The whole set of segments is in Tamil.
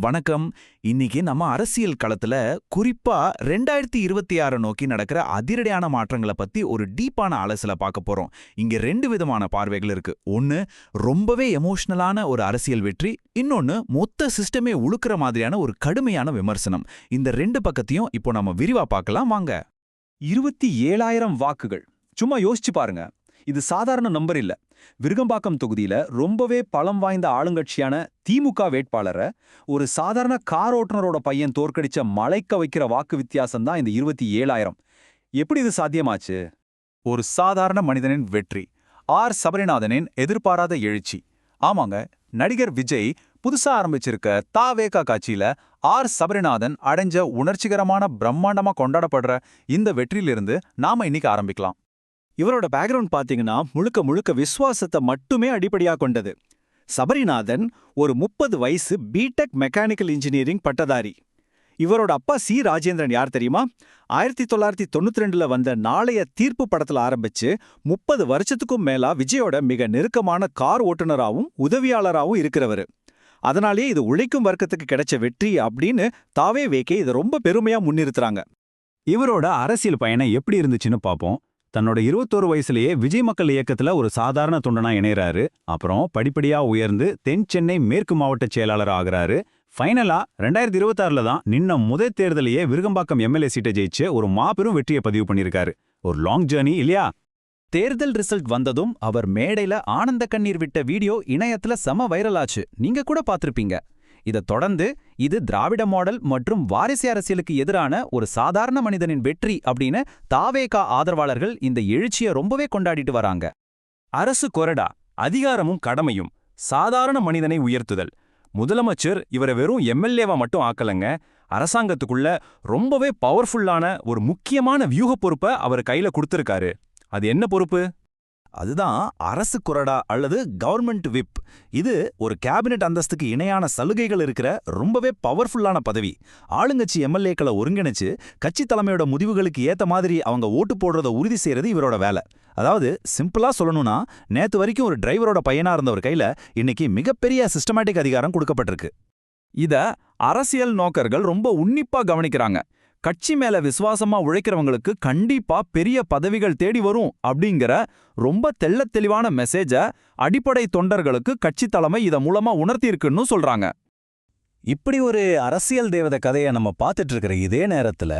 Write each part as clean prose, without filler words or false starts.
வணக்கம். இன்னைக்கு நம்ம அரசியல் களத்துல குறிப்பா 2026 நோக்கி நடக்கிற அதிரடியான மாற்றங்களை பத்தி ஒரு டீப்பான அலசல பார்க்க போறோம். இங்க ரெண்டு விதமான பார்வைகள் இருக்கு. ஒன்னு ரொம்பவே எமோஷனலான ஒரு அரசியல் வெற்றி, இன்னொன்னு மொத்த சிஸ்டமே உழுக்கிற மாதிரியான ஒரு கடுமையான விமர்சனம். இந்த ரெண்டு பக்கத்தையும் இப்போ நம்ம விரிவா பார்க்கலாம் வாங்க. 27,000 வாக்குகள். சும்மா யோசிச்சு பாருங்க. இது சாதாரண நம்பர் இல்ல. விருகம்பாக்கம் தொகுதியில ரொம்பவே பலம் வாய்ந்த ஆளுங்கட்சியான திமுக வேட்பாளரை ஒரு சாதாரண கார் ஓட்டுநரோட பையன் தோற்கடிச்ச மலைக்க வைக்கிற வாக்கு வித்தியாசம் தான் இந்த 27,000. எப்படி இது சாத்தியமாச்சு? ஒரு சாதாரண மனிதனின் வெற்றி, ஆர் சபரிநாதனின் எதிர்பாராத எழுச்சி. ஆமாங்க, நடிகர் விஜய் புதுசா ஆரம்பிச்சிருக்க தாவேகா காட்சியில ஆர் சபரிநாதன் அடைஞ்ச உணர்ச்சிகரமான பிரம்மாண்டமா கொண்டாடப்படுற இந்த வெற்றியிலிருந்து நாம இன்னைக்கு ஆரம்பிக்கலாம். இவரோட பேக்ரவுண்ட் பாத்தீங்கன்னா முழுக்க முழுக்க விசுவாசத்தை மட்டுமே அடிப்படையா கொண்டது. சபரிநாதன் ஒரு 30 வயசு பிடெக் மெக்கானிக்கல் இன்ஜினியரிங் பட்டதாரி. இவரோட அப்பா சி ராஜேந்திரன் யார் தெரியுமா? 1992ல வந்த நாளைய தீர்ப்பு படத்துல ஆரம்பிச்சு 30 வருஷத்துக்கும் மேலா விஜயோட மிக நெருக்கமான கார் ஓட்டுநராகவும் உதவியாளராகவும் இருக்கிறவரு. அதனாலேயே இது உழைக்கும் வர்க்கத்துக்கு கிடைச்ச வெற்றி அப்படின்னு தாவேவேகே இதை ரொம்ப பெருமையா முன்னிறுத்துறாங்க. இவரோட அரசியல் பயணம் எப்படி இருந்துச்சுன்னு பார்ப்போம். தன்னோட 21 வயசுலயே விஜய் மக்கள் இயக்கத்துல ஒரு சாதாரண தொண்டனா இணையறாரு. அப்புறம் படிப்படியா உயர்ந்து தென் சென்னை மேற்கு மாவட்ட செயலாளர் ஆகிறாரு. ஃபைனலா 2026ல தான் நின்ன முதல் தேர்தலையே விருகம்பாக்கம் எம்எல்ஏ சீட்டை ஜெயிச்சு ஒரு மாபெரும் வெற்றியை பதிவு பண்ணியிருக்காரு. ஒரு லாங் ஜேர்னி இல்லையா? தேர்தல் ரிசல்ட் வந்ததும் அவர் மேடையில ஆனந்த கண்ணீர் விட்ட வீடியோ இணையத்துல செம வைரல் ஆச்சு. நீங்க கூட பார்த்திருப்பீங்க. இதை தொடர்ந்து இது திராவிட மாடல் மற்றும் வாரிசு அரசியலுக்கு எதிரான ஒரு சாதாரண மனிதனின் வெற்றி அப்படின்னு தாவேகா ஆதரவாளர்கள் இந்த எழுச்சியை ரொம்பவே கொண்டாடிட்டு வராங்க. அரசு கொறடா, அதிகாரமும் கடமையும், சாதாரண மனிதனை உயர்த்துதல். முதலமைச்சர் இவரை வெறும் எம்எல்ஏவா மட்டும் ஆக்கலங்க, அரசாங்கத்துக்குள்ள ரொம்பவே பவர்ஃபுல்லான ஒரு முக்கியமான வியூக பொறுப்பை அவர் கையில கொடுத்திருக்காரு. அது என்ன பொறுப்பு? அதுதான் அரசு கொறடா அல்லது கவர்மெண்ட் விப். இது ஒரு கேபினெட் அந்தஸ்துக்கு இணையான சலுகைகள் இருக்கிற ரொம்பவே பவர்ஃபுல்லான பதவி. ஆளுங்கட்சி எம்எல்ஏக்களை ஒருங்கிணைச்சு கட்சி தலைமையோட முடிவுகளுக்கு ஏத்த மாதிரி அவங்க ஓட்டு போடுறத உறுதி செய்யறது இவரோட வேலை. அதாவது சிம்பிளா சொல்லணும்னா, நேத்து வரைக்கும் ஒரு டிரைவரோட பையனா இருந்தவர் கையில இன்னைக்கு மிகப்பெரிய சிஸ்டமேட்டிக் அதிகாரம் கொடுக்கப்பட்டிருக்கு. இத அரசியல் நோக்கர்கள் ரொம்ப உன்னிப்பா கவனிக்கிறாங்க. கட்சி மேல விசுவாசமா உழைக்கிறவங்களுக்கு கண்டிப்பா பெரிய பதவிகள் தேடி வரும் அப்படிங்கிற ரொம்ப தெள்ளத் தெளிவான மெசேஜ அடிப்படை தொண்டர்களுக்கு கட்சி தலைமை இத மூலமா உணர்த்தியிருக்குன்னு சொல்றாங்க. இப்படி ஒரு அரசியல் தேவதை கதையை நம்ம பார்த்துட்டு இருக்கிற இதே நேரத்துல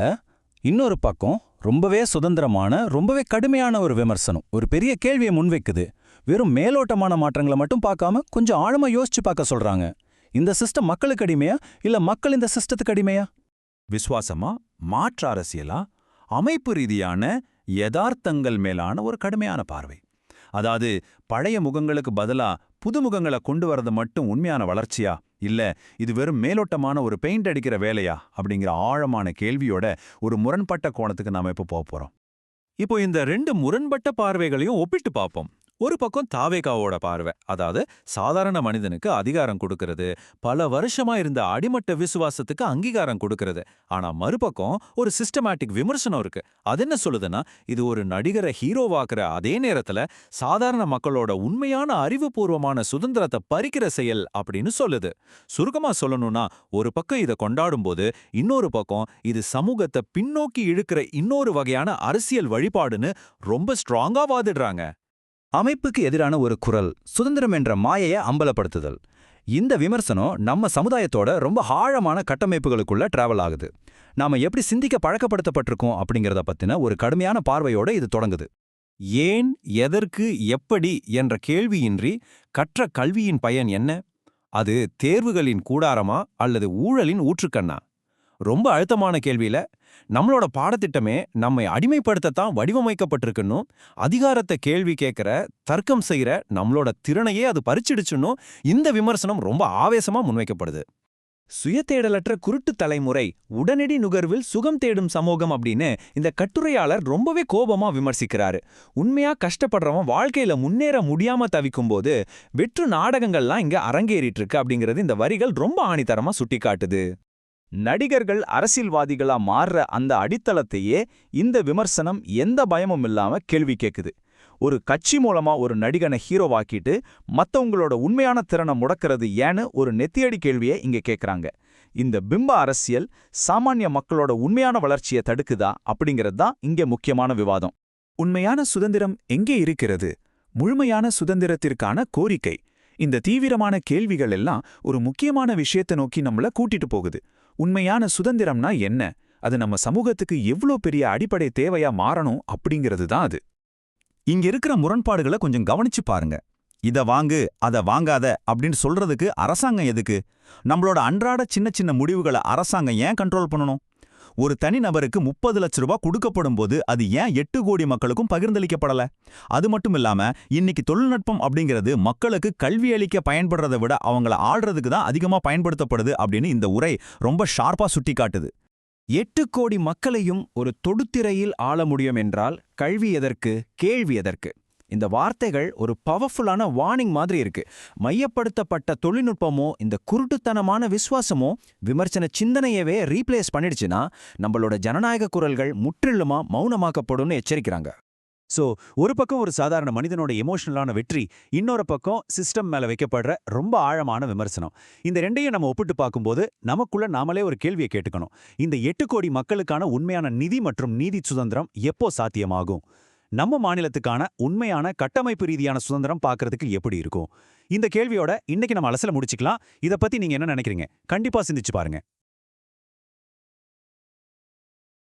இன்னொரு பக்கம் ரொம்பவே சுதந்திரமான, ரொம்பவே கடுமையான ஒரு விமர்சனம் ஒரு பெரிய கேள்வியை முன்வைக்குது. வெறும் மேலோட்டமான மாற்றங்களை மட்டும் பார்க்காம கொஞ்சம் ஆழமா யோசிச்சு பார்க்க சொல்றாங்க. இந்த சிஸ்டம் மக்களுக்கு அடிமையா இல்ல மக்கள் இந்த சிஸ்டத்துக்கு அடிமையா? விசுவாசமா, மாற்று அரசியலா, அமைப்பு ரீதியான யதார்த்தங்கள் மேலான ஒரு கடுமையான பார்வை. அதாவது பழைய முகங்களுக்கு பதிலா புதுமுகங்களை கொண்டு வரது மட்டும் உண்மையான வளர்ச்சியா, இல்ல இது வெறும் மேலோட்டமான ஒரு பெயிண்ட் அடிக்கிற வேலையா அப்படிங்கிற ஆழமான கேள்வியோட ஒரு முரண்பட்ட கோணத்துக்கு நாம இப்போ போறோம். இப்போ இந்த ரெண்டு முரண்பட்ட பார்வைகளையும் ஒப்பிட்டு பார்ப்போம். ஒரு பக்கம் தாவேகாவோட பார்வை, அதாவது சாதாரண மனிதனுக்கு அதிகாரம் கொடுக்கறது, பல வருஷமா இருந்த அடிமட்ட விசுவாசத்துக்கு அங்கீகாரம் கொடுக்கறது. ஆனா மறுபக்கம் ஒரு சிஸ்டமேட்டிக் விமர்சனம் இருக்கு. அது என்ன சொல்லுதுன்னா, இது ஒரு நடிகரை ஹீரோவாக்குற அதே நேரத்துல சாதாரண மக்களோட உண்மையான அறிவுபூர்வமான சுதந்திரத்தை பறிக்கிற செயல் அப்படின்னு சொல்லுது. சுருக்கமா சொல்லணும்னா, ஒரு பக்கம் இதை கொண்டாடும் போது இன்னொரு பக்கம் இது சமூகத்தை பின்னோக்கி இழுக்கிற இன்னொரு வகையான அரசியல் வழிபாடுன்னு ரொம்ப ஸ்ட்ராங்கா வாதிடுறாங்க. அமைப்புக்கு எதிரான ஒரு குரல், சுதந்திரம் என்ற மாயையை அம்பலப்படுத்துதல். இந்த விமர்சனம் நம்ம சமுதாயத்தோட ரொம்ப ஆழமான கட்டமைப்புகளுக்குள்ள டிராவல் ஆகுது. நாம எப்படி சிந்திக்க பழக்கப்படுத்தப்பட்டிருக்கோம் அப்படிங்கிறத பத்தின ஒரு கடுமையான பார்வையோட இது தொடங்குது. ஏன், எதற்கு, எப்படி என்ற கேள்வியின்றி கற்ற கல்வியின் பயன் என்ன? அது தேர்வுகளின் கூடாரமா அல்லது ஊழலின் ஊற்றுக்கண்ணா? ரொம்ப அழுத்தமான கேள்வியில நம்மளோட பாடத்திட்டமே நம்மை அடிமைப்படுத்தத்தான் வடிவமைக்கப்பட்டிருக்குன்னு, அதிகாரத்தை கேள்வி கேட்கிற, தர்க்கம் செய்யற நம்மளோட திறனையே அது பறிச்சிடுச்சுன்னு இந்த விமர்சனம் ரொம்ப ஆவேசமா முன்வைக்கப்படுது. சுயதேடலற்ற குருட்டு தலைமுறை, உடனடி நுகர்வில் சுகம் தேடும் சமூகம் அப்படின்னு இந்த கட்டுரையாளர் ரொம்பவே கோபமா விமர்சிக்கிறாரு. உண்மையா கஷ்டப்படுறவன் வாழ்க்கையில முன்னேற முடியாம தவிக்கும்போது வெற்று நாடகங்கள்லாம் இங்க அரங்கேறிட்டு இருக்கு அப்படிங்கிறது இந்த வரிகள் ரொம்ப ஆணித்தரமா சுட்டிக்காட்டுது. நடிகர்கள் அரசியல்வாதிகளா மாறுற அந்த அடித்தளத்தையே இந்த விமர்சனம் எந்த பயமும் இல்லாம கேள்வி கேக்குது. ஒரு கட்சி மூலமா ஒரு நடிகனை ஹீரோவாக்கிட்டு மத்தவங்களோட உண்மையான திறனை முடக்கிறது ஏன்னு ஒரு நெத்தியடி கேள்வியை இங்க கேக்குறாங்க. இந்த பிம்ப அரசியல் சாமானிய மக்களோட உண்மையான வளர்ச்சியை தடுக்குதா அப்படிங்கிறது தான் இங்கே முக்கியமான விவாதம். உண்மையான சுதந்திரம் எங்கே இருக்கிறது? முழுமையான சுதந்திரத்திற்கான கோரிக்கை. இந்த தீவிரமான கேள்விகள் எல்லாம் ஒரு முக்கியமான விஷயத்தை நோக்கி நம்மள கூட்டிட்டு போகுது. உண்மையான சுதந்திரம்னா என்ன? அது நம்ம சமூகத்துக்கு எவ்ளோ பெரிய அடிப்படை தேவையா மாறணும் அப்படிங்கிறது தான் அது. இங்க இருக்கிற முரண்பாடுகளை கொஞ்சம் கவனிச்சு பாருங்க. இத வாங்கு அத வாங்காத அப்படின்னு சொல்றதுக்கு அரசாங்கம் எதுக்கு? நம்மளோட அன்றாட சின்ன சின்ன முடிவுகளை அரசாங்கம் ஏன் கண்ட்ரோல் பண்ணணும்? ஒரு தனிநபருக்கு 30 லட்ச ரூபாய் கொடுக்கப்படும் போது அது ஏன் 8 கோடி மக்களுக்கும் பகிர்ந்தளிக்கப்படல? அது மட்டும் இல்லாம இன்னைக்கு தொழில்நுட்பம் அப்படிங்கிறது மக்களுக்கு கல்வி அளிக்க பயன்படுறதை விட அவங்கள ஆள்றதுக்கு தான் அதிகமா பயன்படுத்தப்படுது அப்படின்னு இந்த உரை ரொம்ப ஷார்ப்பா சுட்டி காட்டுது. 8 கோடி மக்களையும் ஒரு தொடுதிரையில் ஆள முடியும் என்றால் கல்வி எதற்கு, கேள்வி எதற்கு? இந்த வார்த்தைகள் ஒரு பவர்ஃபுல்லான வார்னிங் மாதிரி இருக்கு. மையப்படுத்தப்பட்ட தொழில்நுட்பமோ இந்த குருட்டுத்தனமான விசுவாசமோ விமர்சன சிந்தனையவே ரீப்ளேஸ் பண்ணிடுச்சுன்னா நம்மளோட ஜனநாயக குரல்கள் முற்றிலுமா மௌனமாக்கப்படும்னு எச்சரிக்கிறாங்க. சோ ஒரு பக்கம் ஒரு சாதாரண மனிதனோட எமோஷனலான வெற்றி, இன்னொரு பக்கம் சிஸ்டம் மேல வைக்கப்படுற ரொம்ப ஆழமான விமர்சனம். இந்த ரெண்டையும் நம்ம ஒப்பிட்டு பார்க்கும்போது நமக்குள்ள நாமளே ஒரு கேள்வியை கேட்டுக்கணும். இந்த 8 கோடி மக்களுக்கான உண்மையான நிதி மற்றும் நீதி சுதந்திரம் எப்போ சாத்தியமாகும்? நம்ம மாநிலத்துக்கான உண்மையான கட்டமைப்பு ரீதியான சுதந்திரம் பார்க்கறதுக்கு எப்படி இருக்கும்? இந்த கேள்வியோட இன்னைக்கு நம்ம அலசல முடிச்சுக்கலாம். இத பத்தி நீங்க என்ன நினைக்கிறீங்க? கண்டிப்பா சிந்திச்சு பாருங்க.